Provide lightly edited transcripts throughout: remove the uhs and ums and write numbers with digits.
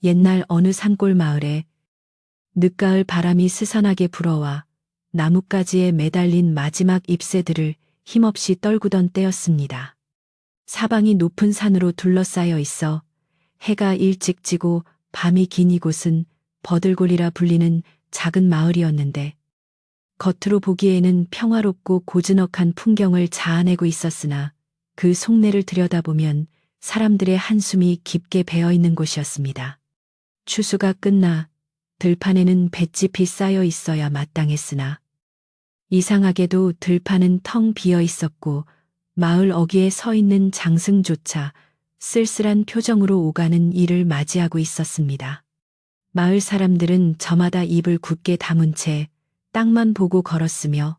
옛날 어느 산골 마을에 늦가을 바람이 스산하게 불어와 나뭇가지에 매달린 마지막 잎새들을 힘없이 떨구던 때였습니다. 사방이 높은 산으로 둘러싸여 있어 해가 일찍 지고 밤이 긴 이곳은 버들골이라 불리는 작은 마을이었는데 겉으로 보기에는 평화롭고 고즈넉한 풍경을 자아내고 있었으나 그 속내를 들여다보면 사람들의 한숨이 깊게 배어 있는 곳이었습니다. 추수가 끝나 들판에는 볏짚이 쌓여 있어야 마땅했으나 이상하게도 들판은 텅 비어 있었고 마을 어귀에 서 있는 장승조차 쓸쓸한 표정으로 오가는 이를 맞이하고 있었습니다. 마을 사람들은 저마다 입을 굳게 다문 채 땅만 보고 걸었으며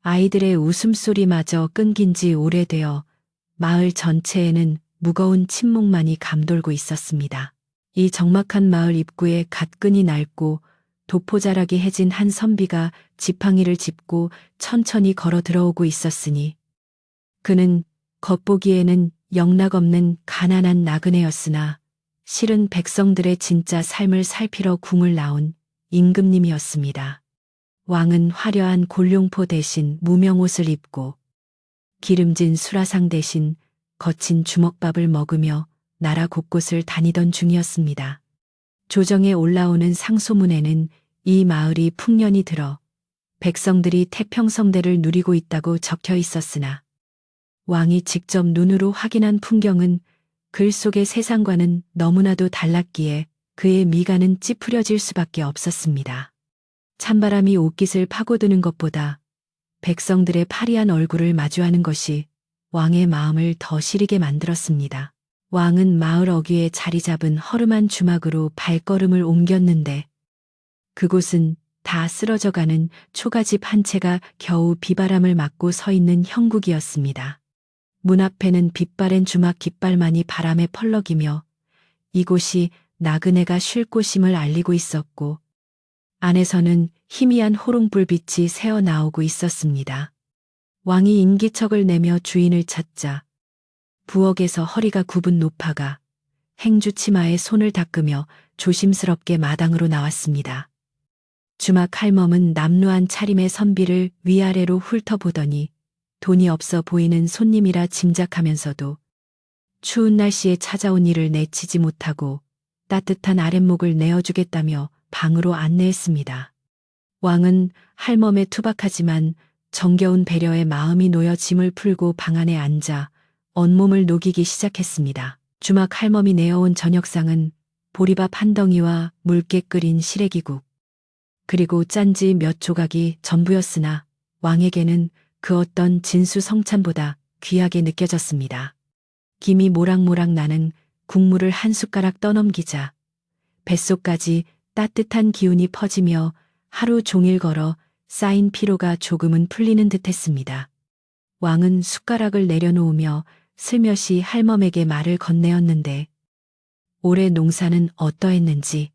아이들의 웃음소리마저 끊긴 지 오래되어 마을 전체에는 무거운 침묵만이 감돌고 있었습니다. 이 적막한 마을 입구에 갓끈이 낡고 도포자락이 해진 한 선비가 지팡이를 짚고 천천히 걸어 들어오고 있었으니 그는 겉보기에는 영락없는 가난한 나그네였으나 실은 백성들의 진짜 삶을 살피러 궁을 나온 임금님이었습니다. 왕은 화려한 골룡포 대신 무명옷을 입고 기름진 수라상 대신 거친 주먹밥을 먹으며 나라 곳곳을 다니던 중이었습니다. 조정에 올라오는 상소문에는 이 마을이 풍년이 들어 백성들이 태평성대를 누리고 있다고 적혀 있었으나 왕이 직접 눈으로 확인한 풍경은 글 속의 세상과는 너무나도 달랐기에 그의 미간은 찌푸려질 수밖에 없었습니다. 찬바람이 옷깃을 파고드는 것보다 백성들의 파리한 얼굴을 마주하는 것이 왕의 마음을 더 시리게 만들었습니다. 왕은 마을 어귀에 자리 잡은 허름한 주막으로 발걸음을 옮겼는데 그곳은 다 쓰러져가는 초가집 한 채가 겨우 비바람을 맞고 서 있는 형국이었습니다. 문 앞에는 빛바랜 주막 깃발만이 바람에 펄럭이며 이곳이 나그네가 쉴 곳임을 알리고 있었고 안에서는 희미한 호롱불빛이 새어나오고 있었습니다. 왕이 인기척을 내며 주인을 찾자 부엌에서 허리가 굽은 노파가 행주 치마에 손을 닦으며 조심스럽게 마당으로 나왔습니다. 주막 할멈은 남루한 차림의 선비를 위아래로 훑어보더니 돈이 없어 보이는 손님이라 짐작하면서도 추운 날씨에 찾아온 이를 내치지 못하고 따뜻한 아랫목을 내어주겠다며 방으로 안내했습니다. 왕은 할멈의 투박하지만 정겨운 배려에 마음이 놓여 짐을 풀고 방 안에 앉아 온몸을 녹이기 시작했습니다. 주막 할멈이 내어온 저녁상은 보리밥 한 덩이와 묽게 끓인 시래기국 그리고 짠지 몇 조각이 전부였으나 왕에게는 그 어떤 진수성찬보다 귀하게 느껴졌습니다. 김이 모락모락 나는 국물을 한 숟가락 떠넘기자 뱃속까지 따뜻한 기운이 퍼지며 하루 종일 걸어 쌓인 피로가 조금은 풀리는 듯했습니다. 왕은 숟가락을 내려놓으며 슬며시 할멈에게 말을 건네었는데 올해 농사는 어떠했는지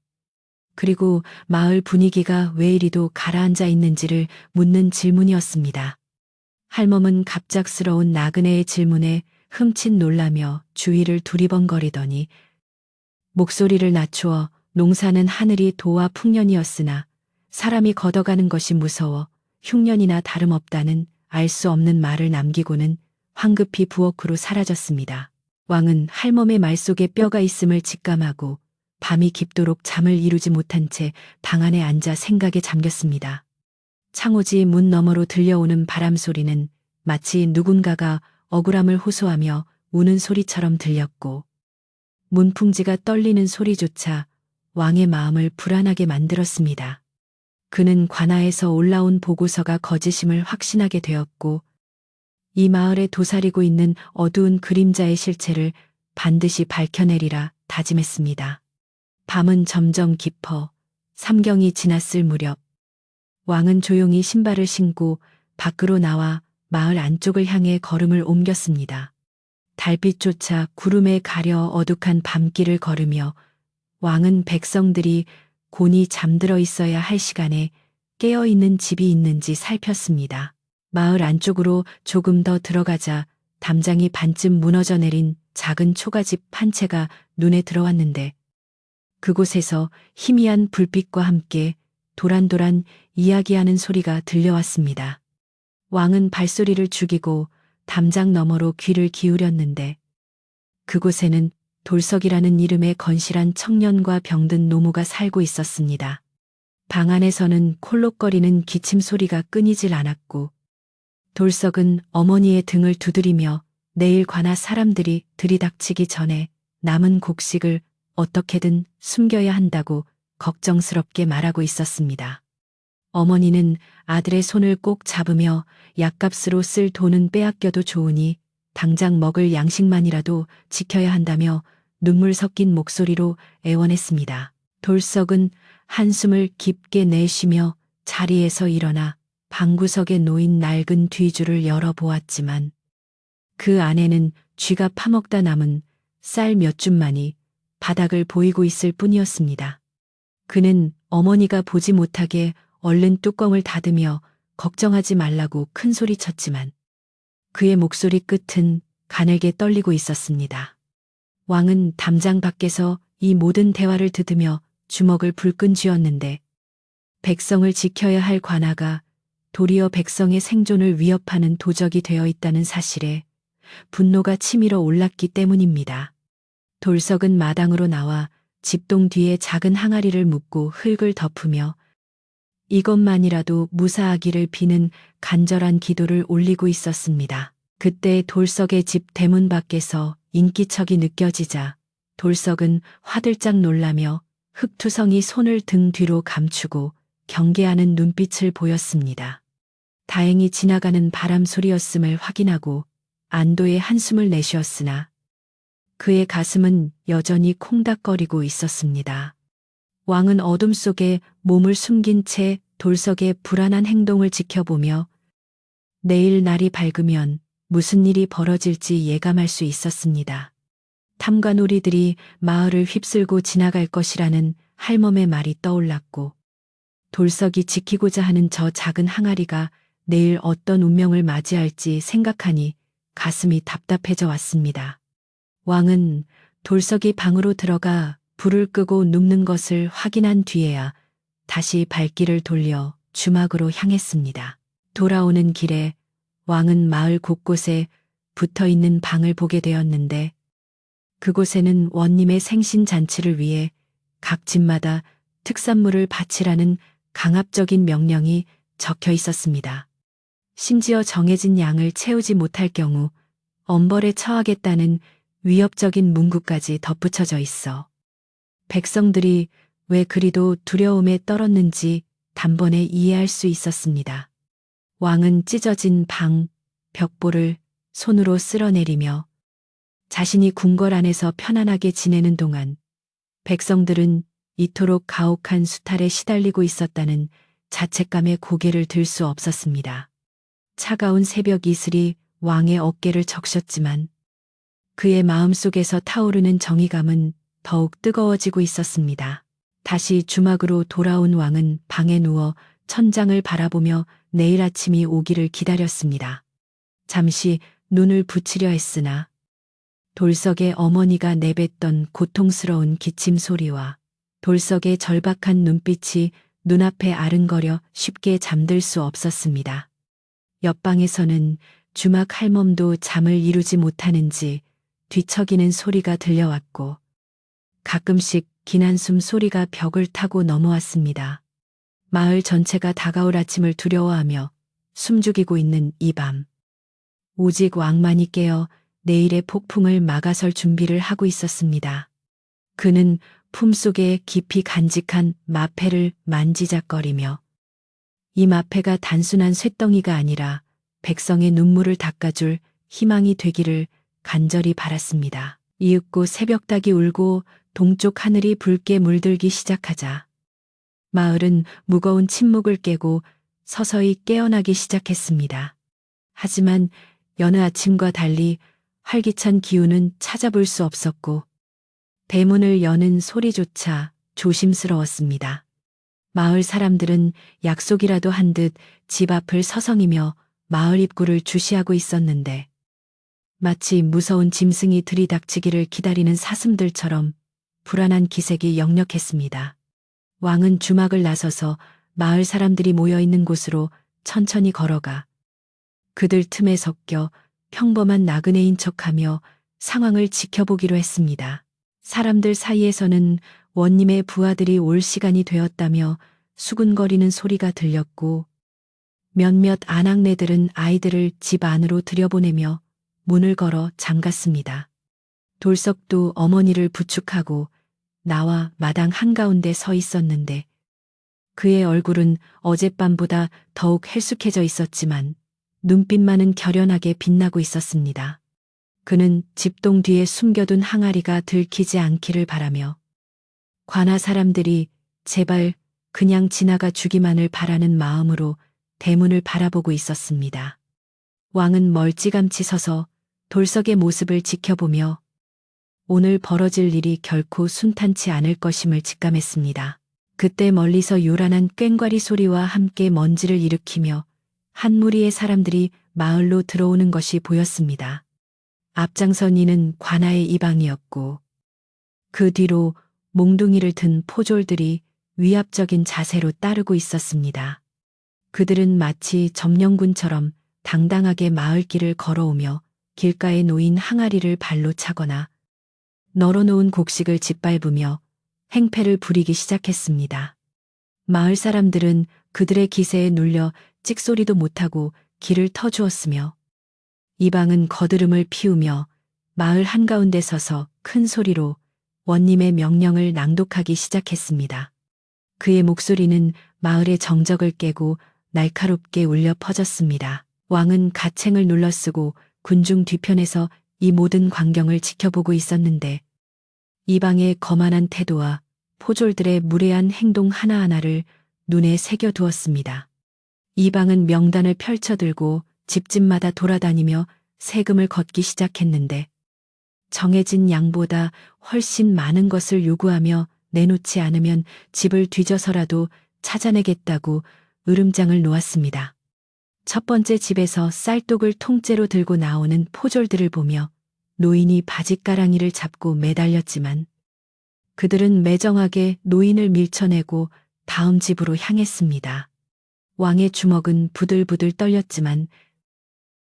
그리고 마을 분위기가 왜 이리도 가라앉아 있는지를 묻는 질문이었습니다. 할멈은 갑작스러운 나그네의 질문에 흠칫 놀라며 주위를 두리번거리더니 목소리를 낮추어 농사는 하늘이 도와 풍년이었으나 사람이 걷어가는 것이 무서워 흉년이나 다름없다는 알 수 없는 말을 남기고는 황급히 부엌으로 사라졌습니다. 왕은 할멈의 말 속에 뼈가 있음을 직감하고 밤이 깊도록 잠을 이루지 못한 채 방 안에 앉아 생각에 잠겼습니다. 창호지 문 너머로 들려오는 바람 소리는 마치 누군가가 억울함을 호소하며 우는 소리처럼 들렸고 문풍지가 떨리는 소리조차 왕의 마음을 불안하게 만들었습니다. 그는 관아에서 올라온 보고서가 거짓임을 확신하게 되었고 이 마을에 도사리고 있는 어두운 그림자의 실체를 반드시 밝혀내리라 다짐했습니다. 밤은 점점 깊어 삼경이 지났을 무렵 왕은 조용히 신발을 신고 밖으로 나와 마을 안쪽을 향해 걸음을 옮겼습니다. 달빛조차 구름에 가려 어둑한 밤길을 걸으며 왕은 백성들이 곤히 잠들어 있어야 할 시간에 깨어있는 집이 있는지 살폈습니다. 마을 안쪽으로 조금 더 들어가자 담장이 반쯤 무너져 내린 작은 초가집 한 채가 눈에 들어왔는데 그곳에서 희미한 불빛과 함께 도란도란 이야기하는 소리가 들려왔습니다. 왕은 발소리를 죽이고 담장 너머로 귀를 기울였는데 그곳에는 돌석이라는 이름의 건실한 청년과 병든 노무가 살고 있었습니다. 방 안에서는 콜록거리는 기침 소리가 끊이질 않았고 돌석은 어머니의 등을 두드리며 내일 관아 사람들이 들이닥치기 전에 남은 곡식을 어떻게든 숨겨야 한다고 걱정스럽게 말하고 있었습니다. 어머니는 아들의 손을 꼭 잡으며 약값으로 쓸 돈은 빼앗겨도 좋으니 당장 먹을 양식만이라도 지켜야 한다며 눈물 섞인 목소리로 애원했습니다. 돌석은 한숨을 깊게 내쉬며 자리에서 일어나 방구석에 놓인 낡은 뒤줄을 열어보았지만 그 안에는 쥐가 파먹다 남은 쌀 몇 줌만이 바닥을 보이고 있을 뿐이었습니다. 그는 어머니가 보지 못하게 얼른 뚜껑을 닫으며 걱정하지 말라고 큰 소리 쳤지만 그의 목소리 끝은 가늘게 떨리고 있었습니다. 왕은 담장 밖에서 이 모든 대화를 들으며 주먹을 불끈 쥐었는데 백성을 지켜야 할 관아가 도리어 백성의 생존을 위협하는 도적이 되어 있다는 사실에 분노가 치밀어 올랐기 때문입니다. 돌석은 마당으로 나와 집동 뒤에 작은 항아리를 묻고 흙을 덮으며 이것만이라도 무사하기를 비는 간절한 기도를 올리고 있었습니다. 그때 돌석의 집 대문 밖에서 인기척이 느껴지자 돌석은 화들짝 놀라며 흙투성이 손을 등 뒤로 감추고 경계하는 눈빛을 보였습니다. 다행히 지나가는 바람 소리였음을 확인하고 안도의 한숨을 내쉬었으나 그의 가슴은 여전히 콩닥거리고 있었습니다. 왕은 어둠 속에 몸을 숨긴 채 돌석의 불안한 행동을 지켜보며 내일 날이 밝으면 무슨 일이 벌어질지 예감할 수 있었습니다. 탐관오리들이 마을을 휩쓸고 지나갈 것이라는 할멈의 말이 떠올랐고 돌석이 지키고자 하는 저 작은 항아리가 내일 어떤 운명을 맞이할지 생각하니 가슴이 답답해져 왔습니다. 왕은 돌석이 방으로 들어가 불을 끄고 눕는 것을 확인한 뒤에야 다시 발길을 돌려 주막으로 향했습니다. 돌아오는 길에 왕은 마을 곳곳에 붙어 있는 방을 보게 되었는데 그곳에는 원님의 생신 잔치를 위해 각 집마다 특산물을 바치라는 강압적인 명령이 적혀 있었습니다. 심지어 정해진 양을 채우지 못할 경우 엄벌에 처하겠다는 위협적인 문구까지 덧붙여져 있어 백성들이 왜 그리도 두려움에 떨었는지 단번에 이해할 수 있었습니다. 왕은 찢어진 방, 벽보를 손으로 쓸어내리며 자신이 궁궐 안에서 편안하게 지내는 동안 백성들은 이토록 가혹한 수탈에 시달리고 있었다는 자책감에 고개를 들 수 없었습니다. 차가운 새벽 이슬이 왕의 어깨를 적셨지만 그의 마음속에서 타오르는 정의감은 더욱 뜨거워지고 있었습니다. 다시 주막으로 돌아온 왕은 방에 누워 천장을 바라보며 내일 아침이 오기를 기다렸습니다. 잠시 눈을 붙이려 했으나 돌석의 어머니가 내뱉던 고통스러운 기침 소리와 돌석의 절박한 눈빛이 눈앞에 아른거려 쉽게 잠들 수 없었습니다. 옆방에서는 주막 할멈도 잠을 이루지 못하는지 뒤척이는 소리가 들려왔고 가끔씩 긴 한숨 소리가 벽을 타고 넘어왔습니다. 마을 전체가 다가올 아침을 두려워하며 숨죽이고 있는 이 밤. 오직 왕만이 깨어 내일의 폭풍을 막아설 준비를 하고 있었습니다. 그는 품속에 깊이 간직한 마패를 만지작거리며 이 마패가 단순한 쇳덩이가 아니라 백성의 눈물을 닦아줄 희망이 되기를 간절히 바랐습니다. 이윽고 새벽닭이 울고 동쪽 하늘이 붉게 물들기 시작하자 마을은 무거운 침묵을 깨고 서서히 깨어나기 시작했습니다. 하지만 여느 아침과 달리 활기찬 기운은 찾아볼 수 없었고 대문을 여는 소리조차 조심스러웠습니다. 마을 사람들은 약속이라도 한 듯 집 앞을 서성이며 마을 입구를 주시하고 있었는데 마치 무서운 짐승이 들이닥치기를 기다리는 사슴들처럼 불안한 기색이 역력했습니다. 왕은 주막을 나서서 마을 사람들이 모여 있는 곳으로 천천히 걸어가 그들 틈에 섞여 평범한 나그네인 척하며 상황을 지켜보기로 했습니다. 사람들 사이에서는 원님의 부하들이 올 시간이 되었다며 수군거리는 소리가 들렸고 몇몇 아낙네들은 아이들을 집 안으로 들여보내며 문을 걸어 잠갔습니다. 돌석도 어머니를 부축하고 나와 마당 한가운데 서 있었는데 그의 얼굴은 어젯밤보다 더욱 헬쑥해져 있었지만 눈빛만은 결연하게 빛나고 있었습니다. 그는 집동 뒤에 숨겨둔 항아리가 들키지 않기를 바라며 관아 사람들이 제발 그냥 지나가 주기만을 바라는 마음으로 대문을 바라보고 있었습니다. 왕은 멀찌감치 서서 돌석의 모습을 지켜보며 오늘 벌어질 일이 결코 순탄치 않을 것임을 직감했습니다. 그때 멀리서 요란한 꽹과리 소리와 함께 먼지를 일으키며 한 무리의 사람들이 마을로 들어오는 것이 보였습니다. 앞장선 이는 관아의 이방이었고 그 뒤로 몽둥이를 든 포졸들이 위압적인 자세로 따르고 있었습니다. 그들은 마치 점령군처럼 당당하게 마을길을 걸어오며 길가에 놓인 항아리를 발로 차거나 널어놓은 곡식을 짓밟으며 행패를 부리기 시작했습니다. 마을 사람들은 그들의 기세에 눌려 찍소리도 못하고 길을 터주었으며 이방은 거드름을 피우며 마을 한가운데 서서 큰 소리로 원님의 명령을 낭독하기 시작했습니다. 그의 목소리는 마을의 정적을 깨고 날카롭게 울려 퍼졌습니다. 왕은 가챙을 눌러쓰고 군중 뒤편에서 이 모든 광경을 지켜보고 있었는데 이방의 거만한 태도와 포졸들의 무례한 행동 하나하나를 눈에 새겨두었습니다. 이방은 명단을 펼쳐들고 집집마다 돌아다니며 세금을 걷기 시작했는데 정해진 양보다 훨씬 많은 것을 요구하며 내놓지 않으면 집을 뒤져서라도 찾아내겠다고 으름장을 놓았습니다. 첫 번째 집에서 쌀독을 통째로 들고 나오는 포졸들을 보며 노인이 바짓가랑이를 잡고 매달렸지만 그들은 매정하게 노인을 밀쳐내고 다음 집으로 향했습니다. 왕의 주먹은 부들부들 떨렸지만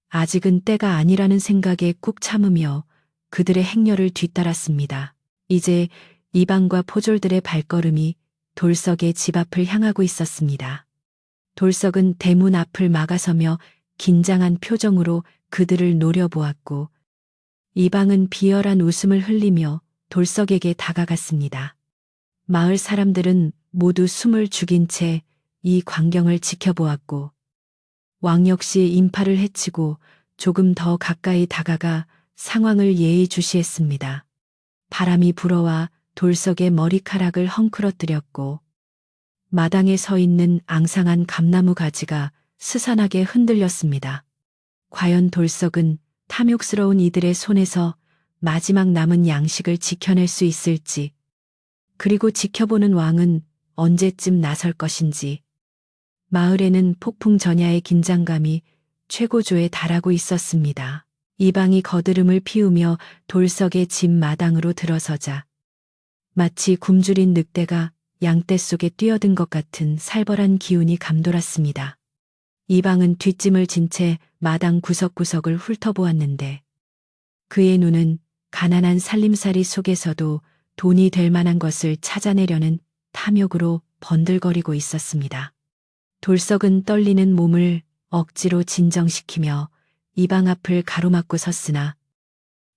아직은 때가 아니라는 생각에 꾹 참으며 그들의 행렬을 뒤따랐습니다. 이제 이방과 포졸들의 발걸음이 돌석의 집 앞을 향하고 있었습니다. 돌석은 대문 앞을 막아서며 긴장한 표정으로 그들을 노려보았고 이방은 비열한 웃음을 흘리며 돌석에게 다가갔습니다. 마을 사람들은 모두 숨을 죽인 채 이 광경을 지켜보았고 왕 역시 인파를 해치고 조금 더 가까이 다가가 상황을 예의주시했습니다. 바람이 불어와 돌석의 머리카락을 헝클어뜨렸고 마당에 서 있는 앙상한 감나무 가지가 스산하게 흔들렸습니다. 과연 돌석은 탐욕스러운 이들의 손에서 마지막 남은 양식을 지켜낼 수 있을지, 그리고 지켜보는 왕은 언제쯤 나설 것인지. 마을에는 폭풍전야의 긴장감이 최고조에 달하고 있었습니다. 이방이 거드름을 피우며 돌석의 집 마당으로 들어서자 마치 굶주린 늑대가 양떼 속에 뛰어든 것 같은 살벌한 기운이 감돌았습니다. 이방은 뒷짐을 진 채 마당 구석구석을 훑어보았는데 그의 눈은 가난한 살림살이 속에서도 돈이 될 만한 것을 찾아내려는 탐욕으로 번들거리고 있었습니다. 돌석은 떨리는 몸을 억지로 진정시키며 이방 앞을 가로막고 섰으나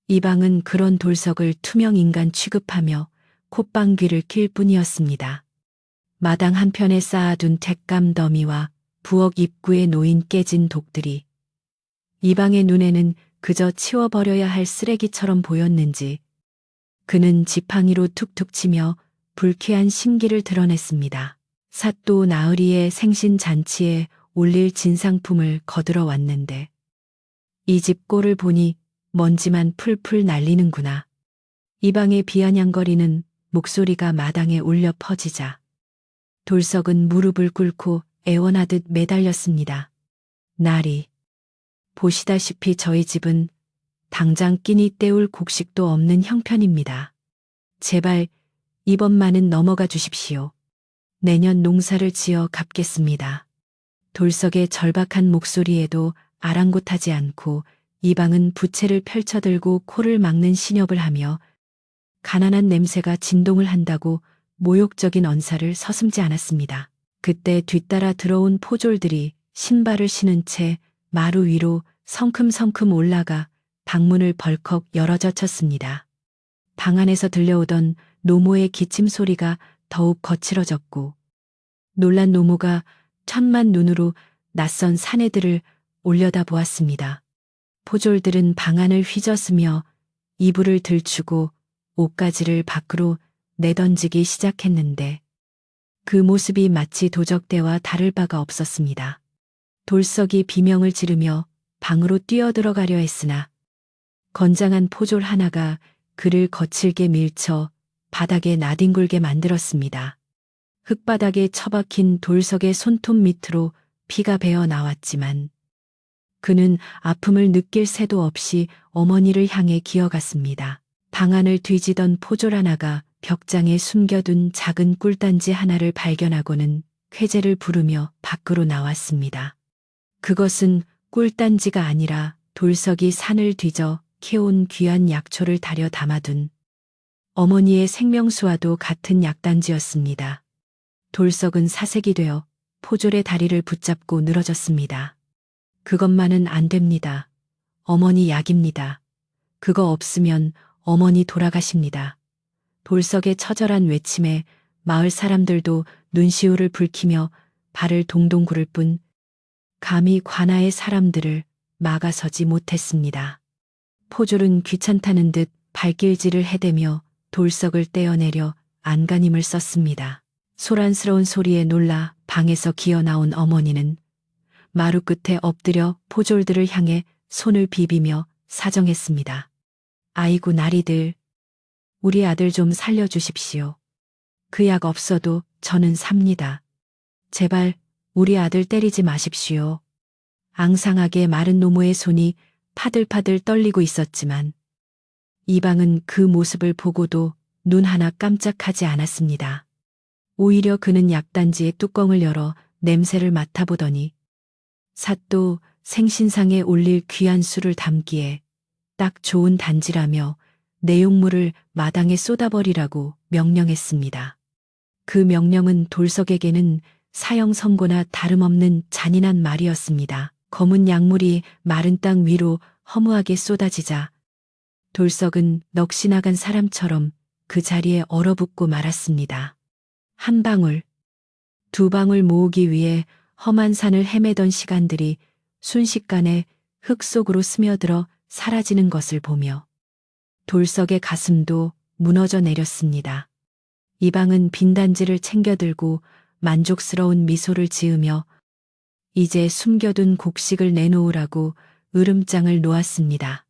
이방은 그런 돌석을 투명 인간 취급하며 콧방귀를 낄 뿐이었습니다. 마당 한편에 쌓아둔 뎃감 더미와 부엌 입구에 놓인 깨진 독들이 이방의 눈에는 그저 치워버려야 할 쓰레기처럼 보였는지 그는 지팡이로 툭툭 치며 불쾌한 심기를 드러냈습니다. 사또 나으리의 생신 잔치에 올릴 진상품을 거들어 왔는데 이 집 꼴을 보니 먼지만 풀풀 날리는구나. 이방의 비아냥거리는 목소리가 마당에 울려 퍼지자 돌석은 무릎을 꿇고 애원하듯 매달렸습니다. 나리, 보시다시피 저희 집은 당장 끼니 때울 곡식도 없는 형편입니다. 제발 이번만은 넘어가 주십시오. 내년 농사를 지어 갚겠습니다. 돌석의 절박한 목소리에도 아랑곳하지 않고 이방은 부채를 펼쳐들고 코를 막는 신협을 하며 가난한 냄새가 진동을 한다고 모욕적인 언사를 서슴지 않았습니다. 그때 뒤따라 들어온 포졸들이 신발을 신은 채 마루 위로 성큼성큼 올라가 방문을 벌컥 열어젖혔습니다. 방 안에서 들려오던 노모의 기침 소리가 더욱 거칠어졌고 놀란 노모가 천만 눈으로 낯선 사내들을 올려다보았습니다. 포졸들은 방 안을 휘젓으며 이불을 들추고 옷가지를 밖으로 내던지기 시작했는데 그 모습이 마치 도적대와 다를 바가 없었습니다. 돌석이 비명을 지르며 방으로 뛰어들어가려 했으나 건장한 포졸 하나가 그를 거칠게 밀쳐 바닥에 나뒹굴게 만들었습니다. 흙바닥에 처박힌 돌석의 손톱 밑으로 피가 배어 나왔지만 그는 아픔을 느낄 새도 없이 어머니를 향해 기어갔습니다. 방 안을 뒤지던 포졸 하나가 벽장에 숨겨둔 작은 꿀단지 하나를 발견하고는 쾌재를 부르며 밖으로 나왔습니다. 그것은 꿀단지가 아니라 돌석이 산을 뒤져 캐온 귀한 약초를 다려 담아둔 어머니의 생명수와도 같은 약단지였습니다. 돌석은 사색이 되어 포졸의 다리를 붙잡고 늘어졌습니다. 그것만은 안 됩니다. 어머니 약입니다. 그거 없으면 어머니 돌아가십니다. 돌석의 처절한 외침에 마을 사람들도 눈시울을 붉히며 발을 동동 구를 뿐 감히 관아의 사람들을 막아서지 못했습니다. 포졸은 귀찮다는 듯 발길질을 해대며 돌석을 떼어내려 안간힘을 썼습니다. 소란스러운 소리에 놀라 방에서 기어나온 어머니는 마루 끝에 엎드려 포졸들을 향해 손을 비비며 사정했습니다. 아이고 나리들, 우리 아들 좀 살려주십시오. 그 약 없어도 저는 삽니다. 제발 우리 아들 때리지 마십시오. 앙상하게 마른 노모의 손이 파들파들 떨리고 있었지만 이방은 그 모습을 보고도 눈 하나 깜짝하지 않았습니다. 오히려 그는 약단지의 뚜껑을 열어 냄새를 맡아보더니 삿도 생신상에 올릴 귀한 술을 담기에 딱 좋은 단지라며 내용물을 마당에 쏟아버리라고 명령했습니다. 그 명령은 돌석에게는 사형 선고나 다름없는 잔인한 말이었습니다. 검은 약물이 마른 땅 위로 허무하게 쏟아지자 돌석은 넋이 나간 사람처럼 그 자리에 얼어붙고 말았습니다. 한 방울, 두 방울 모으기 위해 험한 산을 헤매던 시간들이 순식간에 흙 속으로 스며들어 사라지는 것을 보며 돌석의 가슴도 무너져 내렸습니다. 이방은 빈단지를 챙겨들고 만족스러운 미소를 지으며 이제 숨겨둔 곡식을 내놓으라고 으름장을 놓았습니다.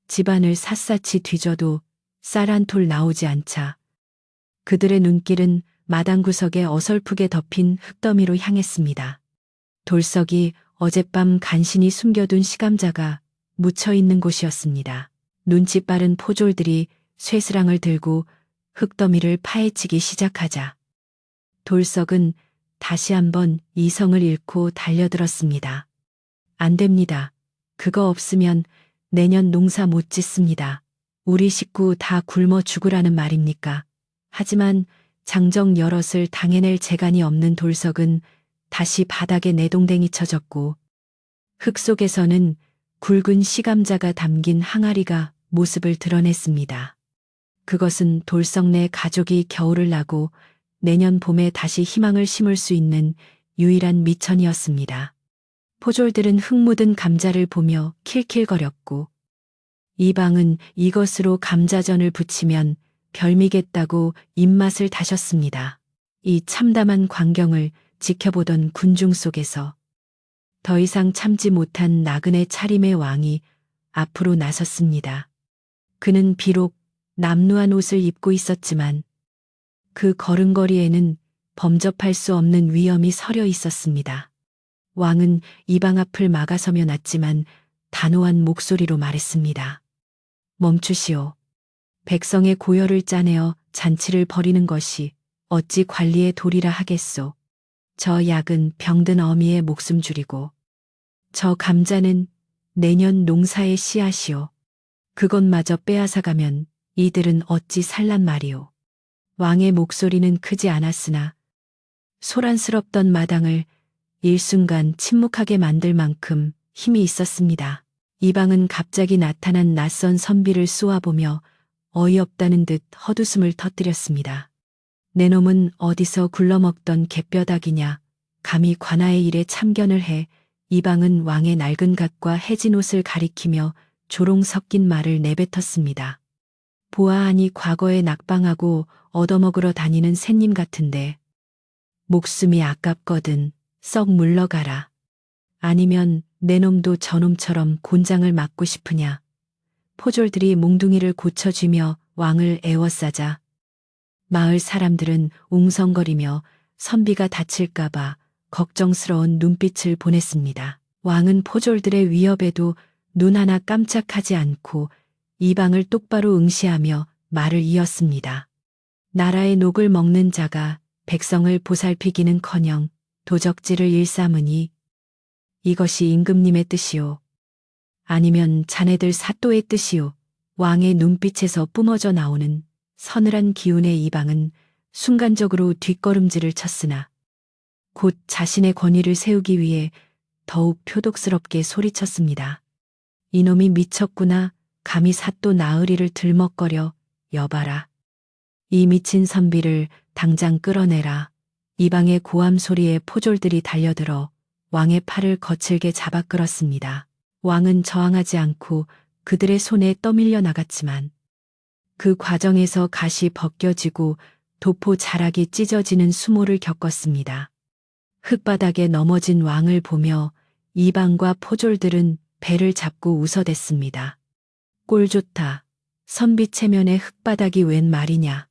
집안을 샅샅이 뒤져도 쌀 한 톨 나오지 않자 그들의 눈길은 마당 구석에 어설프게 덮인 흙더미로 향했습니다. 돌석이 어젯밤 간신히 숨겨둔 시감자가 묻혀있는 곳이었습니다. 눈치 빠른 포졸들이 쇠스랑을 들고 흙더미를 파헤치기 시작하자 돌석은 다시 한번 이성을 잃고 달려들었습니다. 안 됩니다. 그거 없으면 내년 농사 못 짓습니다. 우리 식구 다 굶어 죽으라는 말입니까? 하지만 장정 여럿을 당해낼 재간이 없는 돌석은 다시 바닥에 내동댕이 쳐졌고 흙 속에서는 굵은 시감자가 담긴 항아리가 모습을 드러냈습니다. 그것은 돌석 내 가족이 겨울을 나고 내년 봄에 다시 희망을 심을 수 있는 유일한 미천이었습니다. 포졸들은 흙 묻은 감자를 보며 킬킬거렸고 이방은 이것으로 감자전을 부치면 별미겠다고 입맛을 다셨습니다. 이 참담한 광경을 지켜보던 군중 속에서 더 이상 참지 못한 나그네 차림의 왕이 앞으로 나섰습니다. 그는 비록 남루한 옷을 입고 있었지만 그 걸음걸이에는 범접할 수 없는 위엄이 서려 있었습니다. 왕은 이방 앞을 막아서며 났지만 단호한 목소리로 말했습니다. 멈추시오. 백성의 고열을 짜내어 잔치를 벌이는 것이 어찌 관리의 도리라 하겠소. 저 약은 병든 어미의 목숨 줄이고 저 감자는 내년 농사의 씨앗이오. 그것마저 빼앗아가면 이들은 어찌 살란 말이오. 왕의 목소리는 크지 않았으나 소란스럽던 마당을 일순간 침묵하게 만들 만큼 힘이 있었습니다. 이방은 갑자기 나타난 낯선 선비를 쏘아보며 어이없다는 듯 헛웃음을 터뜨렸습니다. 내 놈은 어디서 굴러먹던 갯벼닥이냐. 감히 관아의 일에 참견을 해. 이방은 왕의 낡은 갓과 해진 옷을 가리키며 조롱 섞인 말을 내뱉었습니다. 보아하니 과거에 낙방하고 얻어먹으러 다니는 새님 같은데 목숨이 아깝거든 썩 물러가라. 아니면 내 놈도 저놈처럼 곤장을 맞고 싶으냐. 포졸들이 몽둥이를 고쳐쥐며 왕을 애워싸자 마을 사람들은 웅성거리며 선비가 다칠까봐 걱정스러운 눈빛을 보냈습니다. 왕은 포졸들의 위협에도 눈 하나 깜짝하지 않고 이방을 똑바로 응시하며 말을 이었습니다. 나라의 녹을 먹는 자가 백성을 보살피기는커녕 도적질을 일삼으니 이것이 임금님의 뜻이오. 아니면 자네들 사또의 뜻이오. 왕의 눈빛에서 뿜어져 나오는 서늘한 기운의 이방은 순간적으로 뒷걸음질을 쳤으나 곧 자신의 권위를 세우기 위해 더욱 표독스럽게 소리쳤습니다. 이놈이 미쳤구나. 감히 사또 나으리를 들먹거려. 여봐라. 이 미친 선비를 당장 끌어내라. 이방의 고함 소리에 포졸들이 달려들어 왕의 팔을 거칠게 잡아 끌었습니다. 왕은 저항하지 않고 그들의 손에 떠밀려 나갔지만 그 과정에서 갓이 벗겨지고 도포 자락이 찢어지는 수모를 겪었습니다. 흙바닥에 넘어진 왕을 보며 이방과 포졸들은 배를 잡고 웃어댔습니다. 꼴 좋다. 선비 체면에 흙바닥이 웬 말이냐.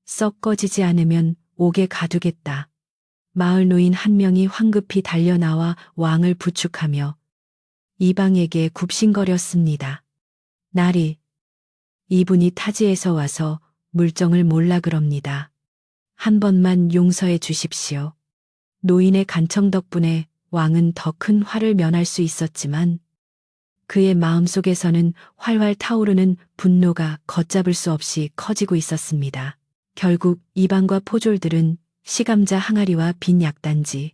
썩 꺼지지 않으면 옥에 가두겠다. 마을 노인 한 명이 황급히 달려나와 왕을 부축하며 이방에게 굽신거렸습니다. 나리, 이분이 타지에서 와서 물정을 몰라 그럽니다. 한 번만 용서해 주십시오. 노인의 간청 덕분에 왕은 더 큰 화를 면할 수 있었지만 그의 마음속에서는 활활 타오르는 분노가 걷잡을 수 없이 커지고 있었습니다. 결국 이방과 포졸들은 시감자 항아리와 빈 약단지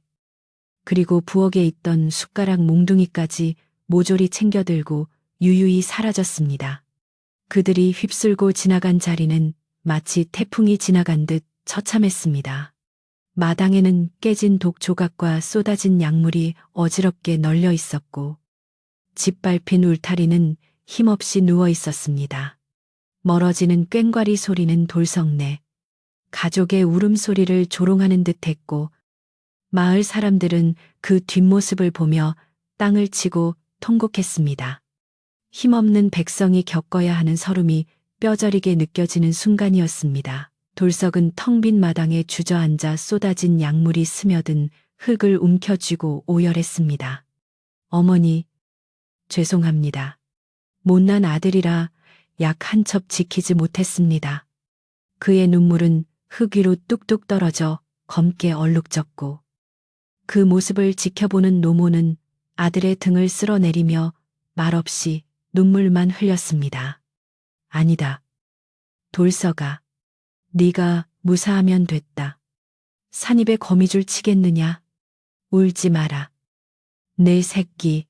그리고 부엌에 있던 숟가락 몽둥이까지 모조리 챙겨들고 유유히 사라졌습니다. 그들이 휩쓸고 지나간 자리는 마치 태풍이 지나간 듯 처참했습니다. 마당에는 깨진 독 조각과 쏟아진 약물이 어지럽게 널려 있었고 짓밟힌 울타리는 힘없이 누워 있었습니다. 멀어지는 꽹과리 소리는 돌성내 가족의 울음소리를 조롱하는 듯했고 마을 사람들은 그 뒷모습을 보며 땅을 치고 통곡했습니다. 힘없는 백성이 겪어야 하는 서름이 뼈저리게 느껴지는 순간이었습니다. 돌석은 텅 빈 마당에 주저앉아 쏟아진 약물이 스며든 흙을 움켜쥐고 오열했습니다. 어머니, 죄송합니다. 못난 아들이라 약 한 첩 지키지 못했습니다. 그의 눈물은 흙 위로 뚝뚝 떨어져 검게 얼룩졌고 그 모습을 지켜보는 노모는 아들의 등을 쓸어내리며 말없이 눈물만 흘렸습니다. 아니다. 돌서가. 네가 무사하면 됐다. 산입에 거미줄 치겠느냐. 울지 마라. 내 새끼.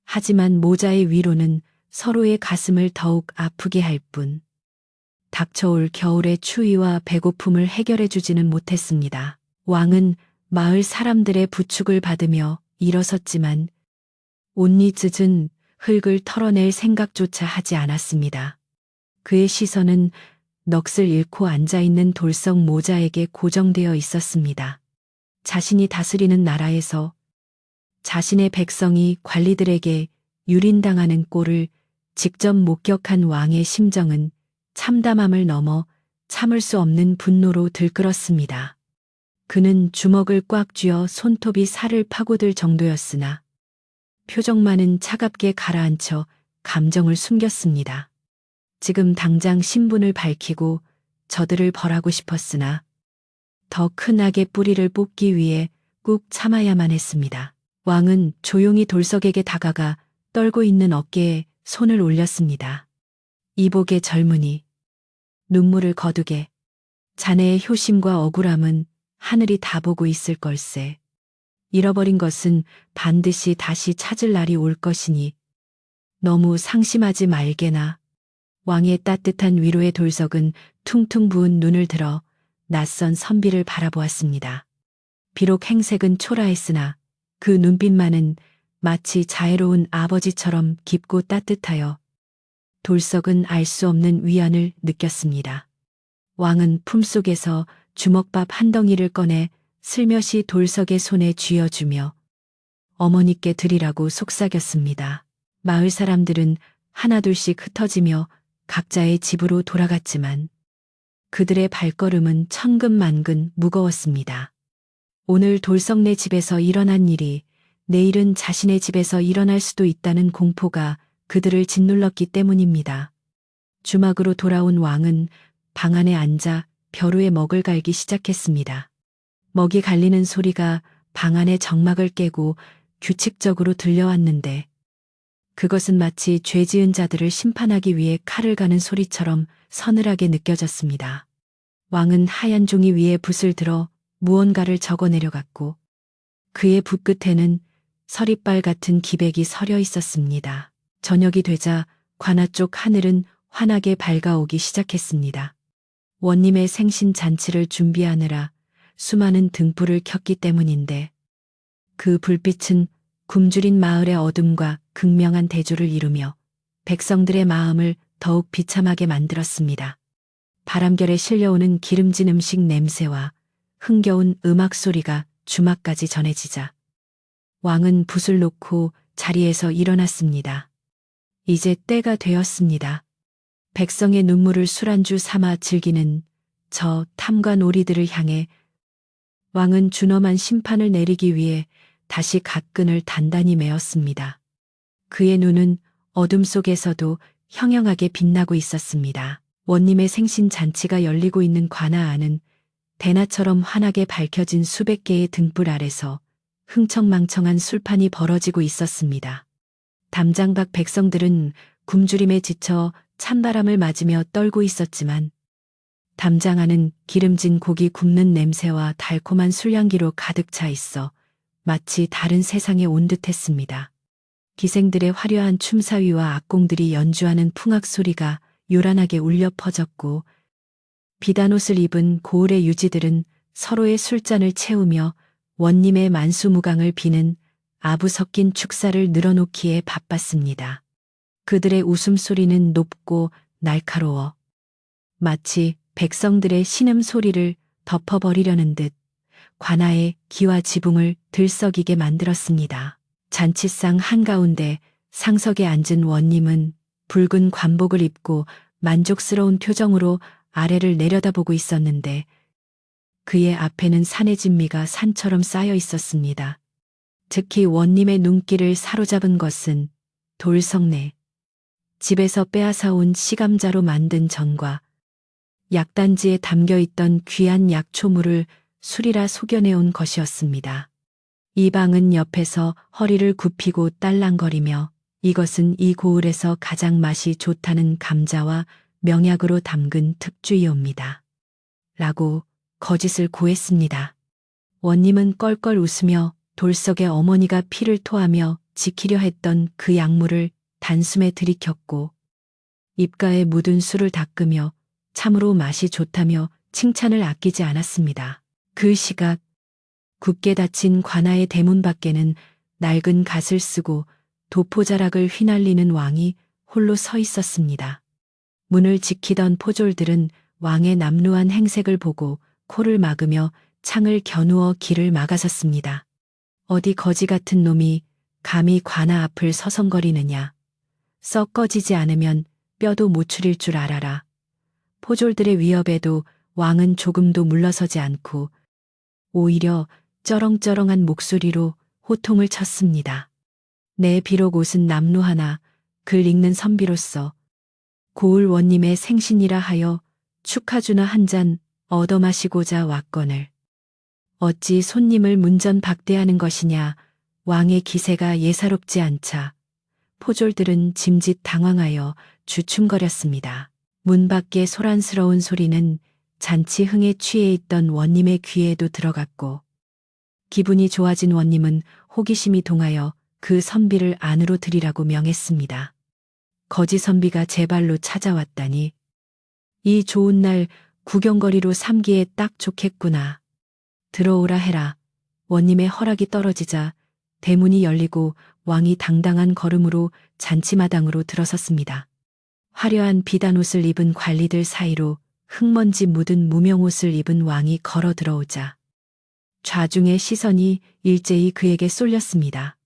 하지만 모자의 위로는 서로의 가슴을 더욱 아프게 할 뿐. 닥쳐올 겨울의 추위와 배고픔을 해결해 주지는 못했습니다. 왕은 마을 사람들의 부축을 받으며 일어섰지만 온니 찢은 흙을 털어낼 생각조차 하지 않았습니다. 그의 시선은 넋을 잃고 앉아있는 돌석 모자에게 고정되어 있었습니다. 자신이 다스리는 나라에서 자신의 백성이 관리들에게 유린당하는 꼴을 직접 목격한 왕의 심정은 참담함을 넘어 참을 수 없는 분노로 들끓었습니다. 그는 주먹을 꽉 쥐어 손톱이 살을 파고들 정도였으나 표정만은 차갑게 가라앉혀 감정을 숨겼습니다. 지금 당장 신분을 밝히고 저들을 벌하고 싶었으나 더 큰 악의 뿌리를 뽑기 위해 꾹 참아야만 했습니다. 왕은 조용히 돌석에게 다가가 떨고 있는 어깨에 손을 올렸습니다. 이복의 젊은이, 눈물을 거두게. 자네의 효심과 억울함은 하늘이 다 보고 있을 걸세. 잃어버린 것은 반드시 다시 찾을 날이 올 것이니 너무 상심하지 말게나. 왕의 따뜻한 위로의 돌석은 퉁퉁 부은 눈을 들어 낯선 선비를 바라보았습니다. 비록 행색은 초라했으나 그 눈빛만은 마치 자애로운 아버지처럼 깊고 따뜻하여 돌석은 알 수 없는 위안을 느꼈습니다. 왕은 품속에서 주먹밥 한 덩이를 꺼내 슬며시 돌석의 손에 쥐어주며 어머니께 드리라고 속삭였습니다. 마을 사람들은 하나둘씩 흩어지며 각자의 집으로 돌아갔지만 그들의 발걸음은 천근만근 무거웠습니다. 오늘 돌석네 집에서 일어난 일이 내일은 자신의 집에서 일어날 수도 있다는 공포가 그들을 짓눌렀기 때문입니다. 주막으로 돌아온 왕은 방 안에 앉아 벼루에 먹을 갈기 시작했습니다. 먹이 갈리는 소리가 방 안의 정막을 깨고 규칙적으로 들려왔는데 그것은 마치 죄 지은 자들을 심판하기 위해 칼을 가는 소리처럼 서늘하게 느껴졌습니다. 왕은 하얀 종이 위에 붓을 들어 무언가를 적어 내려갔고 그의 붓 끝에는 서리빨 같은 기백이 서려 있었습니다. 저녁이 되자 관아 쪽 하늘은 환하게 밝아오기 시작했습니다. 원님의 생신 잔치를 준비하느라 수많은 등불을 켰기 때문인데 그 불빛은 굶주린 마을의 어둠과 극명한 대조를 이루며 백성들의 마음을 더욱 비참하게 만들었습니다. 바람결에 실려오는 기름진 음식 냄새와 흥겨운 음악 소리가 주막까지 전해지자 왕은 붓을 놓고 자리에서 일어났습니다. 이제 때가 되었습니다. 백성의 눈물을 술안주 삼아 즐기는 저 탐과 놀이들을 향해 왕은 준엄한 심판을 내리기 위해 다시 각끈을 단단히 메었습니다. 그의 눈은 어둠 속에서도 형형하게 빛나고 있었습니다. 원님의 생신 잔치가 열리고 있는 관아 안은 대낮처럼 환하게 밝혀진 수백 개의 등불 아래서 흥청망청한 술판이 벌어지고 있었습니다. 담장 밖 백성들은 굶주림에 지쳐 찬바람을 맞으며 떨고 있었지만 담장 안은 기름진 고기 굽는 냄새와 달콤한 술향기로 가득 차 있어 마치 다른 세상에 온 듯했습니다. 기생들의 화려한 춤사위와 악공들이 연주하는 풍악 소리가 요란하게 울려 퍼졌고 비단옷을 입은 고을의 유지들은 서로의 술잔을 채우며 원님의 만수무강을 비는 아부 섞인 축사를 늘어놓기에 바빴습니다. 그들의 웃음소리는 높고 날카로워 마치 백성들의 신음소리를 덮어버리려는 듯 관아의 기와 지붕을 들썩이게 만들었습니다. 잔치상 한가운데 상석에 앉은 원님은 붉은 관복을 입고 만족스러운 표정으로 아래를 내려다보고 있었는데 그의 앞에는 산의 진미가 산처럼 쌓여 있었습니다. 특히 원님의 눈길을 사로잡은 것은 돌석내 집에서 빼앗아온 시감자로 만든 전과 약단지에 담겨있던 귀한 약초물을 술이라 속여내온 것이었습니다. 이 방은 옆에서 허리를 굽히고 딸랑거리며 이것은 이 고을에서 가장 맛이 좋다는 감자와 명약으로 담근 특주이옵니다. 라고 거짓을 고했습니다. 원님은 껄껄 웃으며 돌석의 어머니가 피를 토하며 지키려 했던 그 약물을 단숨에 들이켰고 입가에 묻은 술을 닦으며 참으로 맛이 좋다며 칭찬을 아끼지 않았습니다. 그 시각 굳게 닫힌 관아의 대문 밖에는 낡은 갓을 쓰고 도포자락을 휘날리는 왕이 홀로 서 있었습니다. 문을 지키던 포졸들은 왕의 남루한 행색을 보고 코를 막으며 창을 겨누어 길을 막아섰습니다. 어디 거지 같은 놈이 감히 관아 앞을 서성거리느냐. 썩 꺼지지 않으면 뼈도 못 추릴 줄 알아라. 포졸들의 위협에도 왕은 조금도 물러서지 않고 오히려 쩌렁쩌렁한 목소리로 호통을 쳤습니다. 내 비록 옷은 남루하나 글 읽는 선비로서 고을 원님의 생신이라 하여 축하주나 한 잔 얻어 마시고자 왔거늘. 어찌 손님을 문전박대하는 것이냐. 왕의 기세가 예사롭지 않자 포졸들은 짐짓 당황하여 주춤거렸습니다. 문 밖의 소란스러운 소리는 잔치 흥에 취해 있던 원님의 귀에도 들어갔고 기분이 좋아진 원님은 호기심이 동하여 그 선비를 안으로 들이라고 명했습니다. 거지 선비가 제 발로 찾아왔다니 이 좋은 날 구경거리로 삼기에 딱 좋겠구나. 들어오라 해라. 원님의 허락이 떨어지자 대문이 열리고 왕이 당당한 걸음으로 잔치마당으로 들어섰습니다. 화려한 비단 옷을 입은 관리들 사이로 흙먼지 묻은 무명옷을 입은 왕이 걸어 들어오자 좌중의 시선이 일제히 그에게 쏠렸습니다.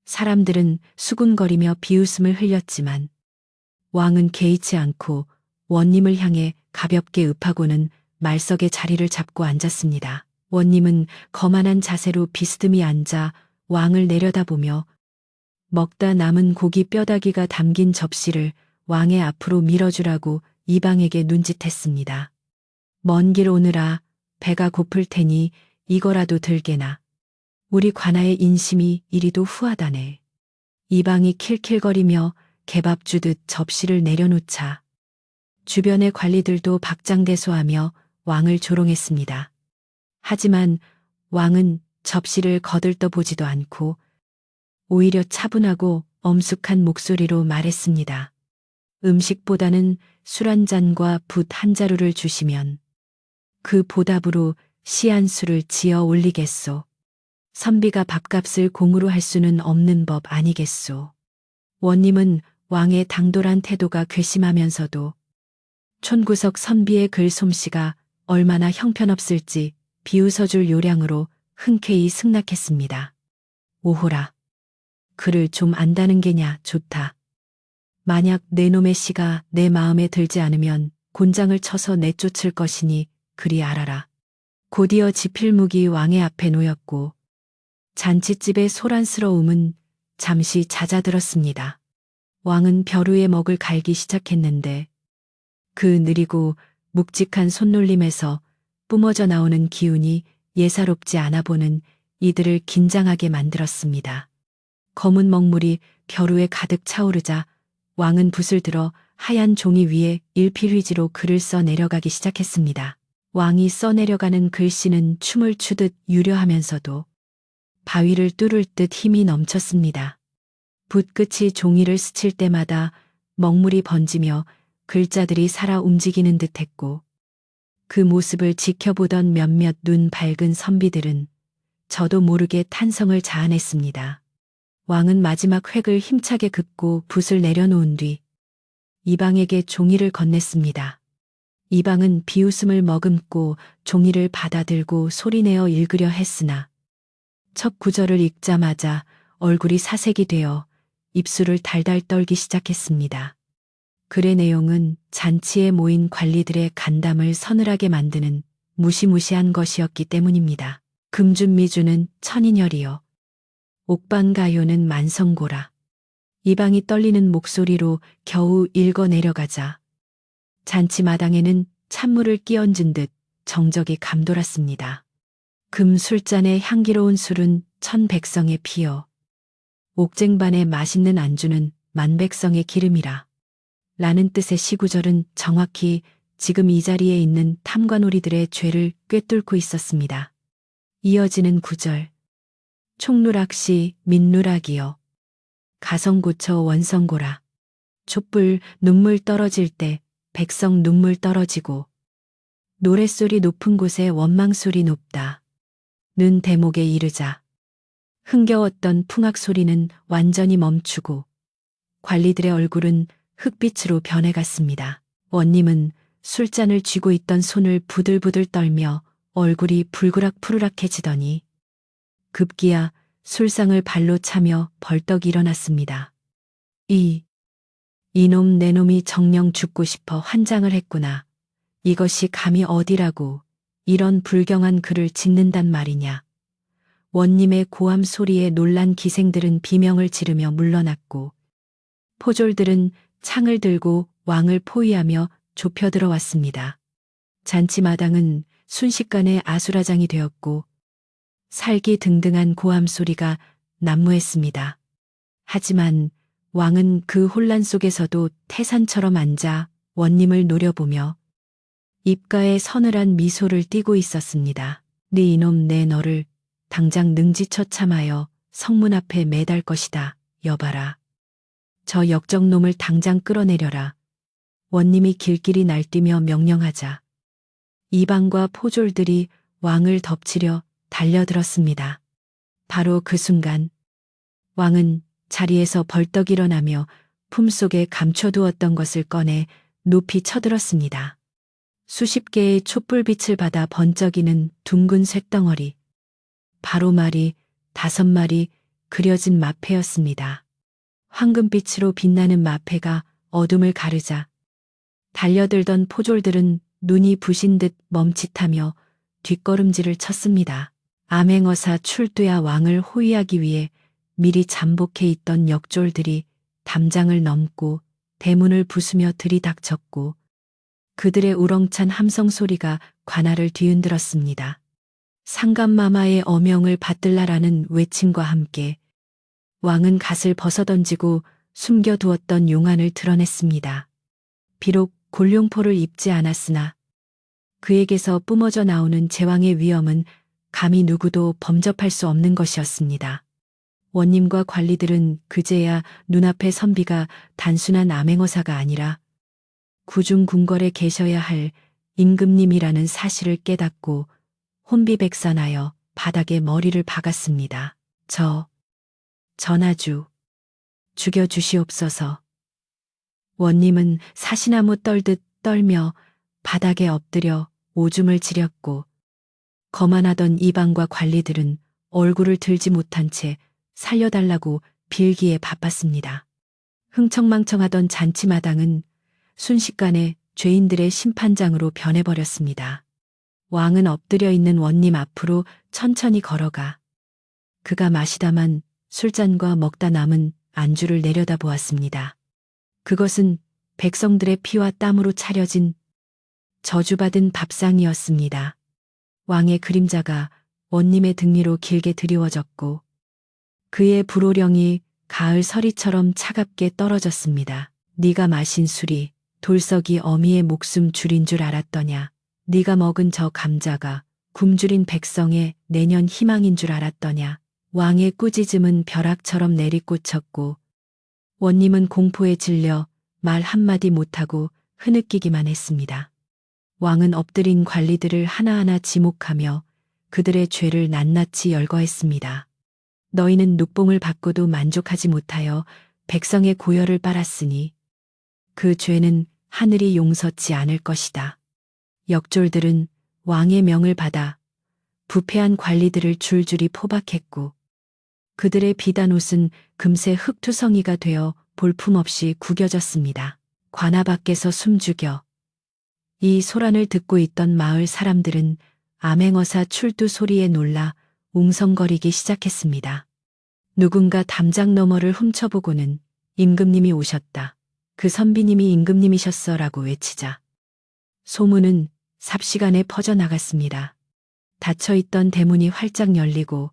사람들은 수군거리며 비웃음을 흘렸지만 왕은 개의치 않고 원님을 향해 가볍게 읍하고는 말석의 자리를 잡고 앉았습니다. 원님은 거만한 자세로 비스듬히 앉아 왕을 내려다보며 먹다 남은 고기 뼈다귀가 담긴 접시를 왕의 앞으로 밀어주라고 이방에게 눈짓했습니다. 먼 길 오느라 배가 고플 테니 이거라도 들게나. 우리 관아의 인심이 이리도 후하다네. 이방이 킬킬거리며 개밥 주듯 접시를 내려놓자 주변의 관리들도 박장대소하며 왕을 조롱했습니다. 하지만 왕은 접시를 거들떠보지도 않고 오히려 차분하고 엄숙한 목소리로 말했습니다. 음식보다는 술 한 잔과 붓 한 자루를 주시면 그 보답으로 시 한 수를 지어 올리겠소. 선비가 밥값을 공으로 할 수는 없는 법 아니겠소. 원님은 왕의 당돌한 태도가 괘씸하면서도 촌구석 선비의 글솜씨가 얼마나 형편없을지 비웃어줄 요량으로 흔쾌히 승낙했습니다. 오호라. 글을 좀 안다는 게냐 좋다. 만약 내 놈의 시가 내 마음에 들지 않으면 곤장을 쳐서 내쫓을 것이니 그리 알아라. 곧이어 지필묵이 왕의 앞에 놓였고 잔치집의 소란스러움은 잠시 잦아들었습니다. 왕은 벼루의 먹을 갈기 시작했는데 그 느리고 묵직한 손놀림에서 뿜어져 나오는 기운이 예사롭지 않아 보는 이들을 긴장하게 만들었습니다. 검은 먹물이 벼루에 가득 차오르자 왕은 붓을 들어 하얀 종이 위에 일필휘지로 글을 써 내려가기 시작했습니다. 왕이 써내려가는 글씨는 춤을 추듯 유려하면서도 바위를 뚫을 듯 힘이 넘쳤습니다. 붓끝이 종이를 스칠 때마다 먹물이 번지며 글자들이 살아 움직이는 듯했고 그 모습을 지켜보던 몇몇 눈 밝은 선비들은 저도 모르게 탄성을 자아냈습니다. 왕은 마지막 획을 힘차게 긋고 붓을 내려놓은 뒤 이방에게 종이를 건넸습니다. 이방은 비웃음을 머금고 종이를 받아들고 소리내어 읽으려 했으나 첫 구절을 읽자마자 얼굴이 사색이 되어 입술을 달달 떨기 시작했습니다. 글의 내용은 잔치에 모인 관리들의 간담을 서늘하게 만드는 무시무시한 것이었기 때문입니다. 금준미주는 천인혈이요. 옥방가요는 만성고라. 이방이 떨리는 목소리로 겨우 읽어 내려가자 잔치마당에는 찬물을 끼얹은 듯 정적이 감돌았습니다. 금 술잔의 향기로운 술은 천백성의 피여. 옥쟁반의 맛있는 안주는 만백성의 기름이라. 라는 뜻의 시구절은 정확히 지금 이 자리에 있는 탐관오리들의 죄를 꿰뚫고 있었습니다. 이어지는 구절. 촉누락시 민누락이여. 가성고쳐 원성고라. 촛불 눈물 떨어질 때 백성 눈물 떨어지고 노랫소리 높은 곳에 원망소리 높다. 는 대목에 이르자 흥겨웠던 풍악소리는 완전히 멈추고 관리들의 얼굴은 흑빛으로 변해갔습니다. 원님은 술잔을 쥐고 있던 손을 부들부들 떨며 얼굴이 불그락푸르락해지더니 급기야 술상을 발로 차며 벌떡 일어났습니다. 이놈 내 놈이 정녕 죽고 싶어 환장을 했구나. 이것이 감히 어디라고 이런 불경한 글을 짓는단 말이냐. 원님의 고함 소리에 놀란 기생들은 비명을 지르며 물러났고 포졸들은 창을 들고 왕을 포위하며 좁혀 들어왔습니다. 잔치마당은 순식간에 아수라장이 되었고 살기 등등한 고함 소리가 난무했습니다. 하지만 왕은 그 혼란 속에서도 태산처럼 앉아 원님을 노려보며 입가에 서늘한 미소를 띠고 있었습니다. 네 이놈 내 너를 당장 능지처참하여 성문 앞에 매달 것이다. 여봐라. 저 역적놈을 당장 끌어내려라. 원님이 길길이 날뛰며 명령하자 이방과 포졸들이 왕을 덮치려 달려들었습니다. 바로 그 순간 왕은 자리에서 벌떡 일어나며 품속에 감춰두었던 것을 꺼내 높이 쳐들었습니다. 수십 개의 촛불빛을 받아 번쩍이는 둥근 쇳덩어리. 바로 말이 5마리 그려진 마패였습니다. 황금빛으로 빛나는 마패가 어둠을 가르자 달려들던 포졸들은 눈이 부신 듯 멈칫하며 뒷걸음질을 쳤습니다. 암행어사 출두야 왕을 호위하기 위해 미리 잠복해 있던 역졸들이 담장을 넘고 대문을 부수며 들이닥쳤고 그들의 우렁찬 함성 소리가 관아를 뒤흔들었습니다. 상감마마의 어명을 받들라라는 외침과 함께 왕은 갓을 벗어던지고 숨겨두었던 용안을 드러냈습니다. 비록 골룡포를 입지 않았으나 그에게서 뿜어져 나오는 제왕의 위엄은 감히 누구도 범접할 수 없는 것이었습니다. 원님과 관리들은 그제야 눈앞의 선비가 단순한 암행어사가 아니라 구중궁궐에 계셔야 할 임금님이라는 사실을 깨닫고 혼비백산하여 바닥에 머리를 박았습니다. 전하주, 죽여주시옵소서. 원님은 사시나무 떨듯 떨며 바닥에 엎드려 오줌을 지렸고 거만하던 이방과 관리들은 얼굴을 들지 못한 채 살려달라고 빌기에 바빴습니다. 흥청망청하던 잔치마당은 순식간에 죄인들의 심판장으로 변해버렸습니다. 왕은 엎드려 있는 원님 앞으로 천천히 걸어가 그가 마시다만 술잔과 먹다 남은 안주를 내려다보았습니다. 그것은 백성들의 피와 땀으로 차려진 저주받은 밥상이었습니다. 왕의 그림자가 원님의 등 위로 길게 드리워졌고 그의 불호령이 가을 서리처럼 차갑게 떨어졌습니다. 네가 마신 술이 돌석이 어미의 목숨 줄인 줄 알았더냐. 네가 먹은 저 감자가 굶주린 백성의 내년 희망인 줄 알았더냐. 왕의 꾸짖음은 벼락처럼 내리꽂혔고 원님은 공포에 질려 말 한마디 못하고 흐느끼기만 했습니다. 왕은 엎드린 관리들을 하나하나 지목하며 그들의 죄를 낱낱이 열거했습니다. 너희는 눅봉을 받고도 만족하지 못하여 백성의 고열을 빨았으니 그 죄는 하늘이 용서치 않을 것이다. 역졸들은 왕의 명을 받아 부패한 관리들을 줄줄이 포박했고 그들의 비단옷은 금세 흙투성이가 되어 볼품없이 구겨졌습니다. 관아 밖에서 숨죽여 이 소란을 듣고 있던 마을 사람들은 암행어사 출두 소리에 놀라 웅성거리기 시작했습니다. 누군가 담장 너머를 훔쳐보고는 임금님이 오셨다. 그 선비님이 임금님이셨어라고 외치자 소문은 삽시간에 퍼져나갔습니다. 닫혀있던 대문이 활짝 열리고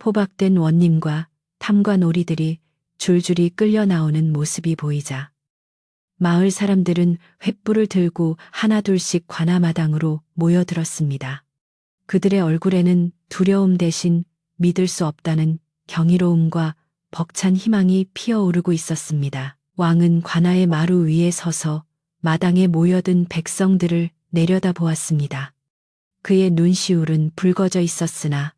포박된 원님과 탐관오리들이 줄줄이 끌려 나오는 모습이 보이자 마을 사람들은 횃불을 들고 하나둘씩 관아마당으로 모여들었습니다. 그들의 얼굴에는 두려움 대신 믿을 수 없다는 경이로움과 벅찬 희망이 피어오르고 있었습니다. 왕은 관아의 마루 위에 서서 마당에 모여든 백성들을 내려다보았습니다. 그의 눈시울은 붉어져 있었으나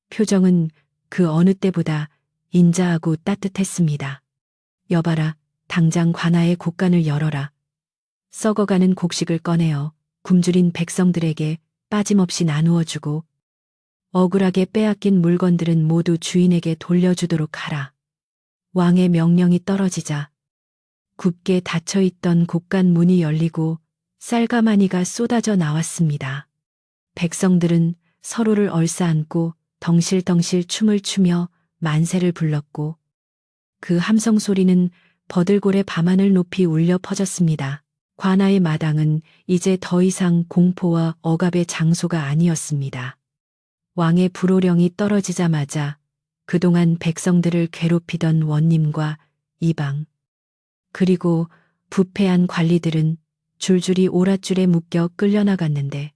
표정은 그 어느 때보다 인자하고 따뜻했습니다. 여봐라, 당장 관아의 곡간을 열어라. 썩어가는 곡식을 꺼내어 굶주린 백성들에게 빠짐없이 나누어주고 억울하게 빼앗긴 물건들은 모두 주인에게 돌려주도록 하라. 왕의 명령이 떨어지자 굳게 닫혀있던 곡간 문이 열리고 쌀가마니가 쏟아져 나왔습니다. 백성들은 서로를 얼싸안고 덩실덩실 춤을 추며 만세를 불렀고 그 함성 소리는 버들고래 밤하늘 높이 울려 퍼졌습니다. 관아의 마당은 이제 더 이상 공포와 억압의 장소가 아니었습니다. 왕의 불호령이 떨어지자마자 그동안 백성들을 괴롭히던 원님과 이방, 그리고 부패한 관리들은 줄줄이 오랏줄에 묶여 끌려나갔는데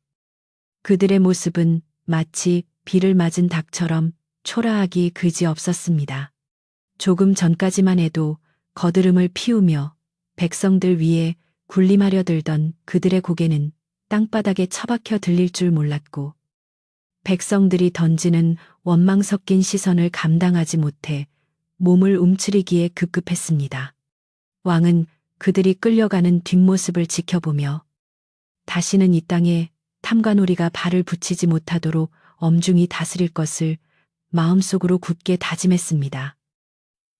그들의 모습은 마치 비를 맞은 닭처럼 초라하기 그지없었습니다. 조금 전까지만 해도 거드름을 피우며 백성들 위에 군림하려 들던 그들의 고개는 땅바닥에 처박혀 들릴 줄 몰랐고 백성들이 던지는 원망 섞인 시선을 감당하지 못해 몸을 움츠리기에 급급했습니다. 왕은 그들이 끌려가는 뒷모습을 지켜보며 다시는 이 땅에 탐관오리가 발을 붙이지 못하도록 엄중히 다스릴 것을 마음속으로 굳게 다짐했습니다.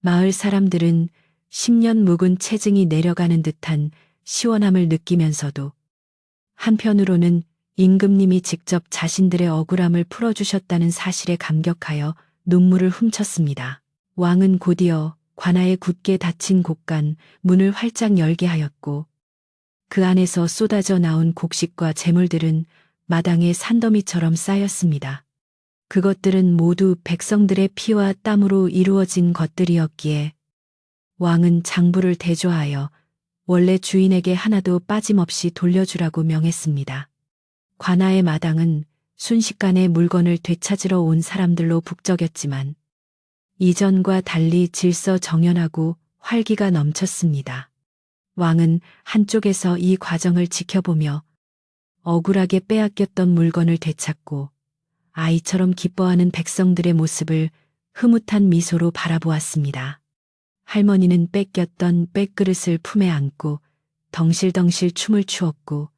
마을 사람들은 10년 묵은 체증이 내려가는 듯한 시원함을 느끼면서도 한편으로는 임금님이 직접 자신들의 억울함을 풀어주셨다는 사실에 감격하여 눈물을 훔쳤습니다. 왕은 곧이어 관아에 굳게 닫힌 곳간 문을 활짝 열게 하였고 그 안에서 쏟아져 나온 곡식과 재물들은 마당에 산더미처럼 쌓였습니다. 그것들은 모두 백성들의 피와 땀으로 이루어진 것들이었기에 왕은 장부를 대조하여 원래 주인에게 하나도 빠짐없이 돌려주라고 명했습니다. 관아의 마당은 순식간에 물건을 되찾으러 온 사람들로 북적였지만 이전과 달리 질서정연하고 활기가 넘쳤습니다. 왕은 한쪽에서 이 과정을 지켜보며 억울하게 빼앗겼던 물건을 되찾고 아이처럼 기뻐하는 백성들의 모습을 흐뭇한 미소로 바라보았습니다. 할머니는 뺏겼던 뺏그릇을 품에 안고 덩실덩실 춤을 추었고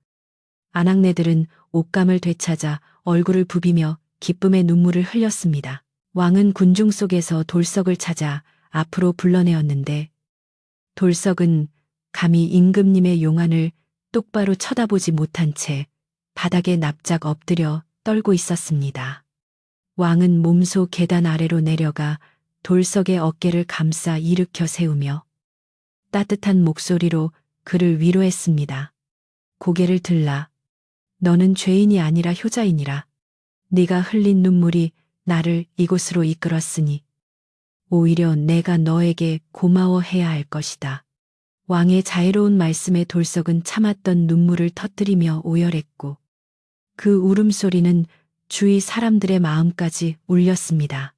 아낙네들은 옷감을 되찾아 얼굴을 부비며 기쁨의 눈물을 흘렸습니다. 왕은 군중 속에서 돌석을 찾아 앞으로 불러내었는데 돌석은 감히 임금님의 용안을 똑바로 쳐다보지 못한 채 바닥에 납작 엎드려 떨고 있었습니다. 왕은 몸소 계단 아래로 내려가 돌석의 어깨를 감싸 일으켜 세우며 따뜻한 목소리로 그를 위로했습니다. 고개를 들라. 너는 죄인이 아니라 효자이니라. 네가 흘린 눈물이 나를 이곳으로 이끌었으니 오히려 내가 너에게 고마워해야 할 것이다. 왕의 자애로운 말씀에 돌석은 참았던 눈물을 터뜨리며 오열했고 그 울음소리는 주위 사람들의 마음까지 울렸습니다.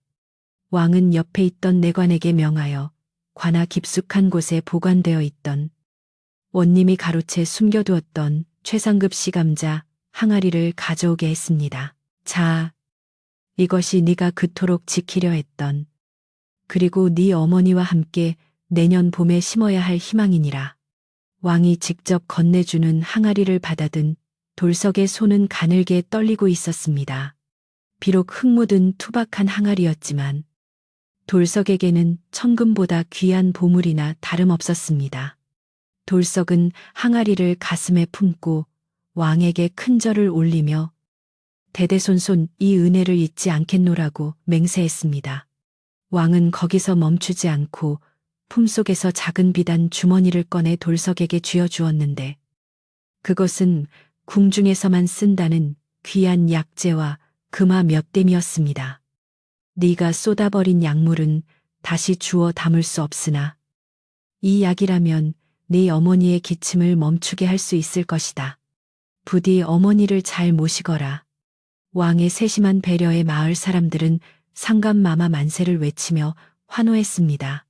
왕은 옆에 있던 내관에게 명하여 관아 깊숙한 곳에 보관되어 있던 원님이 가로채 숨겨두었던 최상급 시감자 항아리를 가져오게 했습니다. 자, 이것이 네가 그토록 지키려 했던 그리고 네 어머니와 함께 내년 봄에 심어야 할 희망이니라. 왕이 직접 건네주는 항아리를 받아든 돌석의 손은 가늘게 떨리고 있었습니다. 비록 흙 묻은 투박한 항아리였지만 돌석에게는 천금보다 귀한 보물이나 다름없었습니다. 돌석은 항아리를 가슴에 품고 왕에게 큰 절을 올리며 대대손손 이 은혜를 잊지 않겠노라고 맹세했습니다. 왕은 거기서 멈추지 않고 품속에서 작은 비단 주머니를 꺼내 돌석에게 쥐어주었는데 그것은 궁중에서만 쓴다는 귀한 약재와 금화 몇 댐이었습니다. 네가 쏟아버린 약물은 다시 주워 담을 수 없으나 이 약이라면 네 어머니의 기침을 멈추게 할 수 있을 것이다. 부디 어머니를 잘 모시거라. 왕의 세심한 배려에 마을 사람들은 상감마마 만세를 외치며 환호했습니다.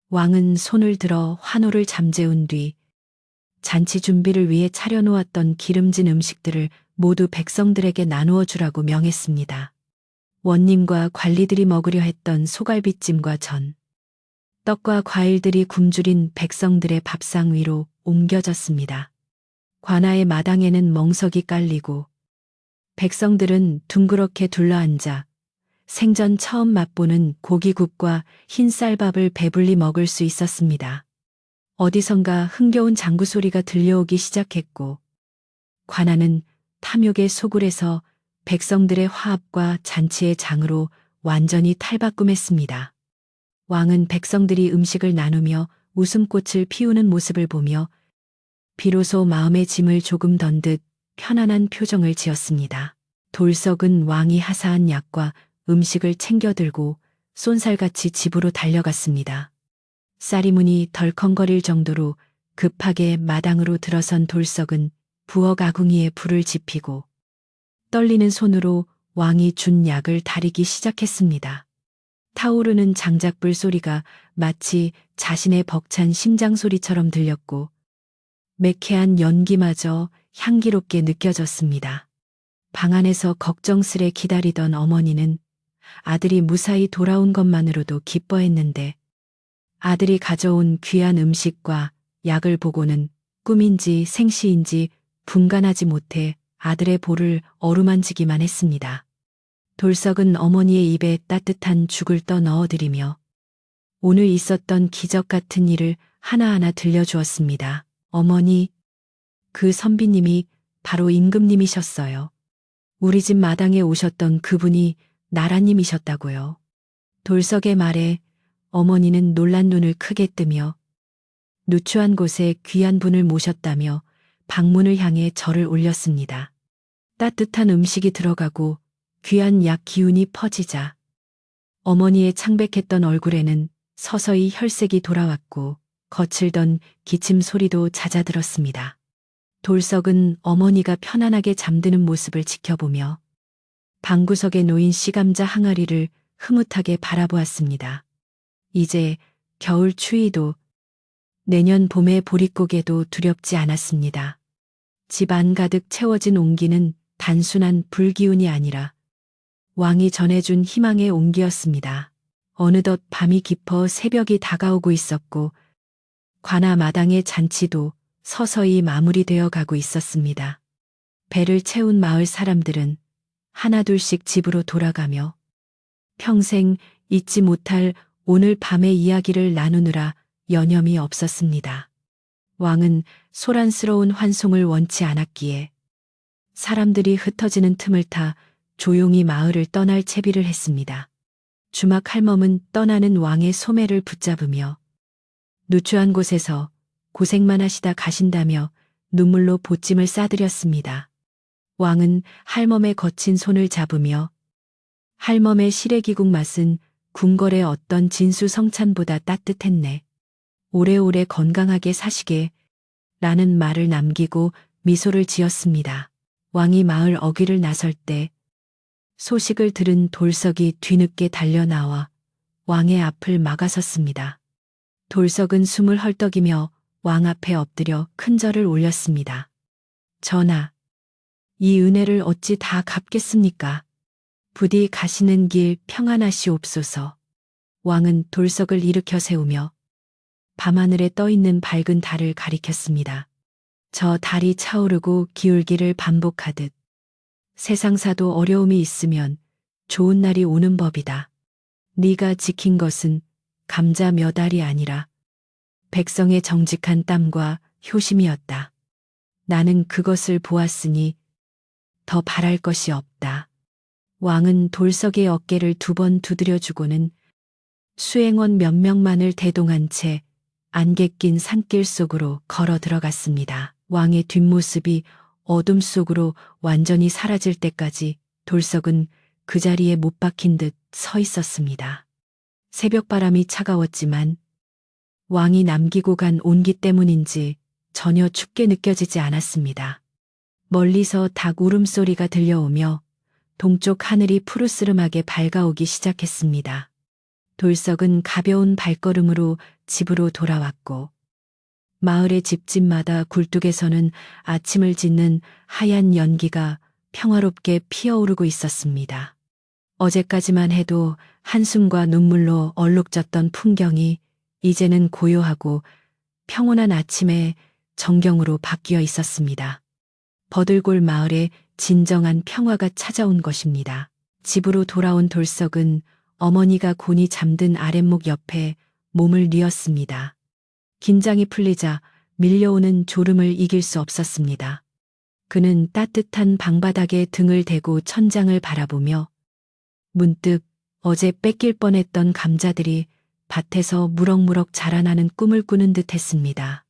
왕은 손을 들어 환호를 잠재운 뒤 잔치 준비를 위해 차려놓았던 기름진 음식들을 모두 백성들에게 나누어 주라고 명했습니다. 원님과 관리들이 먹으려 했던 소갈비찜과 전, 떡과 과일들이 굶주린 백성들의 밥상 위로 옮겨졌습니다. 관아의 마당에는 멍석이 깔리고 백성들은 둥그렇게 둘러앉아 생전 처음 맛보는 고기국과 흰 쌀밥을 배불리 먹을 수 있었습니다. 어디선가 흥겨운 장구 소리가 들려오기 시작했고 관아는 탐욕의 소굴에서 백성들의 화합과 잔치의 장으로 완전히 탈바꿈했습니다. 왕은 백성들이 음식을 나누며 웃음꽃을 피우는 모습을 보며 비로소 마음의 짐을 조금 던 듯 편안한 표정을 지었습니다. 돌석은 왕이 하사한 약과 음식을 챙겨들고 쏜살같이 집으로 달려갔습니다. 쌀이문이 덜컹거릴 정도로 급하게 마당으로 들어선 돌석은 부엌 아궁이에 불을 지피고 떨리는 손으로 왕이 준 약을 다리기 시작했습니다. 타오르는 장작불 소리가 마치 자신의 벅찬 심장 소리처럼 들렸고 매캐한 연기마저 향기롭게 느껴졌습니다. 방 안에서 걱정스레 기다리던 어머니는 아들이 무사히 돌아온 것만으로도 기뻐했는데 아들이 가져온 귀한 음식과 약을 보고는 꿈인지 생시인지 분간하지 못해 아들의 볼을 어루만지기만 했습니다. 돌석은 어머니의 입에 따뜻한 죽을 떠 넣어드리며 오늘 있었던 기적 같은 일을 하나하나 들려주었습니다. 어머니, 그 선비님이 바로 임금님이셨어요. 우리 집 마당에 오셨던 그분이 나라님이셨다고요. 돌석의 말에 어머니는 놀란 눈을 크게 뜨며 누추한 곳에 귀한 분을 모셨다며 방문을 향해 절을 올렸습니다. 따뜻한 음식이 들어가고 귀한 약 기운이 퍼지자 어머니의 창백했던 얼굴에는 서서히 혈색이 돌아왔고 거칠던 기침 소리도 잦아들었습니다. 돌석은 어머니가 편안하게 잠드는 모습을 지켜보며 방구석에 놓인 씨감자 항아리를 흐뭇하게 바라보았습니다. 이제 겨울 추위도 내년 봄의 보릿고개도 두렵지 않았습니다. 집 안 가득 채워진 온기는 단순한 불기운이 아니라 왕이 전해준 희망의 온기였습니다. 어느덧 밤이 깊어 새벽이 다가오고 있었고 관아 마당의 잔치도 서서히 마무리되어 가고 있었습니다. 배를 채운 마을 사람들은 하나둘씩 집으로 돌아가며 평생 잊지 못할 오늘 밤의 이야기를 나누느라 여념이 없었습니다. 왕은 소란스러운 환송을 원치 않았기에 사람들이 흩어지는 틈을 타 조용히 마을을 떠날 채비를 했습니다. 주막 할멈은 떠나는 왕의 소매를 붙잡으며 누추한 곳에서 고생만 하시다 가신다며 눈물로 보찜을 싸드렸습니다. 왕은 할멈의 거친 손을 잡으며 할멈의 시래기국 맛은 궁궐의 어떤 진수성찬보다 따뜻했네. 오래오래 건강하게 사시게 라는 말을 남기고 미소를 지었습니다. 왕이 마을 어귀를 나설 때 소식을 들은 돌석이 뒤늦게 달려나와 왕의 앞을 막아섰습니다. 돌석은 숨을 헐떡이며 왕 앞에 엎드려 큰 절을 올렸습니다. 전하, 이 은혜를 어찌 다 갚겠습니까? 부디 가시는 길 평안하시옵소서. 왕은 돌석을 일으켜 세우며 밤하늘에 떠있는 밝은 달을 가리켰습니다. 저 달이 차오르고 기울기를 반복하듯 세상사도 어려움이 있으면 좋은 날이 오는 법이다. 네가 지킨 것은 감자 몇 알이 아니라 백성의 정직한 땀과 효심이었다. 나는 그것을 보았으니 더 바랄 것이 없다. 왕은 돌석의 어깨를 2번 두드려주고는 수행원 몇 명만을 대동한 채 안개 낀 산길 속으로 걸어 들어갔습니다. 왕의 뒷모습이 어둠 속으로 완전히 사라질 때까지 돌석은 그 자리에 못 박힌 듯 서 있었습니다. 새벽바람이 차가웠지만 왕이 남기고 간 온기 때문인지 전혀 춥게 느껴지지 않았습니다. 멀리서 닭 울음소리가 들려오며 동쪽 하늘이 푸르스름하게 밝아오기 시작했습니다. 돌석은 가벼운 발걸음으로 집으로 돌아왔고 마을의 집집마다 굴뚝에서는 아침을 짓는 하얀 연기가 평화롭게 피어오르고 있었습니다. 어제까지만 해도 한숨과 눈물로 얼룩졌던 풍경이 이제는 고요하고 평온한 아침의 정경으로 바뀌어 있었습니다. 버들골 마을에 진정한 평화가 찾아온 것입니다. 집으로 돌아온 돌석은 어머니가 곤히 잠든 아랫목 옆에 몸을 뉘었습니다. 긴장이 풀리자 밀려오는 졸음을 이길 수 없었습니다. 그는 따뜻한 방바닥에 등을 대고 천장을 바라보며 문득 어제 뺏길 뻔했던 감자들이 밭에서 무럭무럭 자라나는 꿈을 꾸는 듯 했습니다.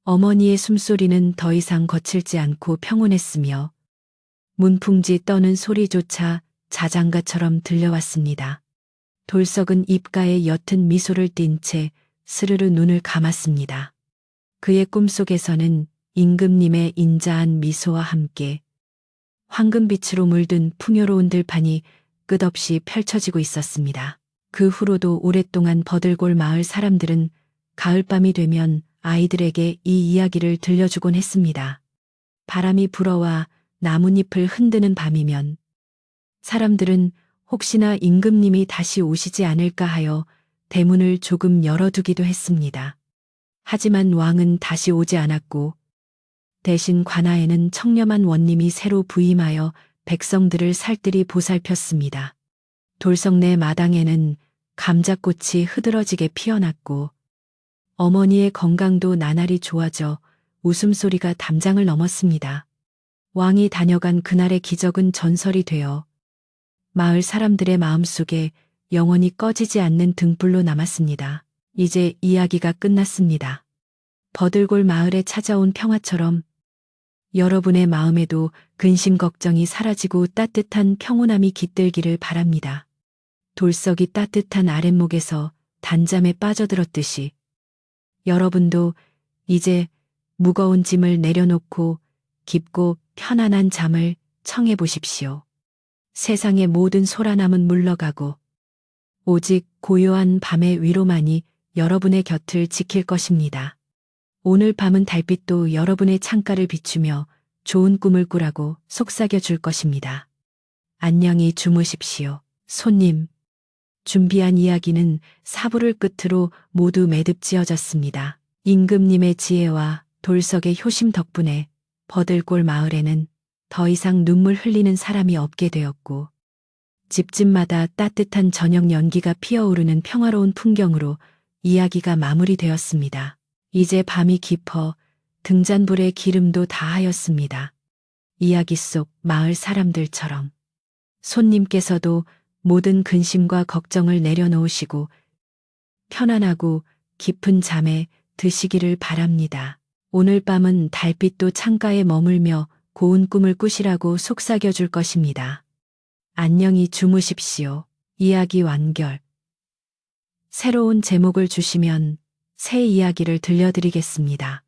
어머니의 숨소리는 더 이상 거칠지 않고 평온했으며 문풍지 떠는 소리조차 자장가처럼 들려왔습니다. 돌석은 입가에 옅은 미소를 띤 채 스르르 눈을 감았습니다. 그의 꿈속에서는 임금님의 인자한 미소와 함께 황금빛으로 물든 풍요로운 들판이 끝없이 펼쳐지고 있었습니다. 그 후로도 오랫동안 버들골 마을 사람들은 가을밤이 되면 아이들에게 이 이야기를 들려주곤 했습니다. 바람이 불어와 나뭇잎을 흔드는 밤이면 사람들은 혹시나 임금님이 다시 오시지 않을까 하여 대문을 조금 열어두기도 했습니다. 하지만 왕은 다시 오지 않았고 대신 관아에는 청렴한 원님이 새로 부임하여 백성들을 살뜰히 보살폈습니다. 돌석 내 마당에는 감자꽃이 흐드러지게 피어났고 어머니의 건강도 나날이 좋아져 웃음소리가 담장을 넘었습니다. 왕이 다녀간 그날의 기적은 전설이 되어 마을 사람들의 마음속에 영원히 꺼지지 않는 등불로 남았습니다. 이제 이야기가 끝났습니다. 버들골 마을에 찾아온 평화처럼 여러분의 마음에도 근심 걱정이 사라지고 따뜻한 평온함이 깃들기를 바랍니다. 돌석이 따뜻한 아랫목에서 단잠에 빠져들었듯이 여러분도 이제 무거운 짐을 내려놓고 깊고 편안한 잠을 청해 보십시오. 세상의 모든 소란함은 물러가고 오직 고요한 밤의 위로만이 여러분의 곁을 지킬 것입니다. 오늘 밤은 달빛도 여러분의 창가를 비추며 좋은 꿈을 꾸라고 속삭여 줄 것입니다. 안녕히 주무십시오. 손님. 준비한 이야기는 사부를 끝으로 모두 매듭지어졌습니다. 임금님의 지혜와 돌석의 효심 덕분에 버들골 마을에는 더 이상 눈물 흘리는 사람이 없게 되었고 집집마다 따뜻한 저녁 연기가 피어오르는 평화로운 풍경으로 이야기가 마무리되었습니다. 이제 밤이 깊어 등잔불의 기름도 다하였습니다. 이야기 속 마을 사람들처럼 손님께서도 모든 근심과 걱정을 내려놓으시고 편안하고 깊은 잠에 드시기를 바랍니다. 오늘 밤은 달빛도 창가에 머물며 고운 꿈을 꾸시라고 속삭여 줄 것입니다. 안녕히 주무십시오. 이야기 완결. 새로운 제목을 주시면 새 이야기를 들려드리겠습니다.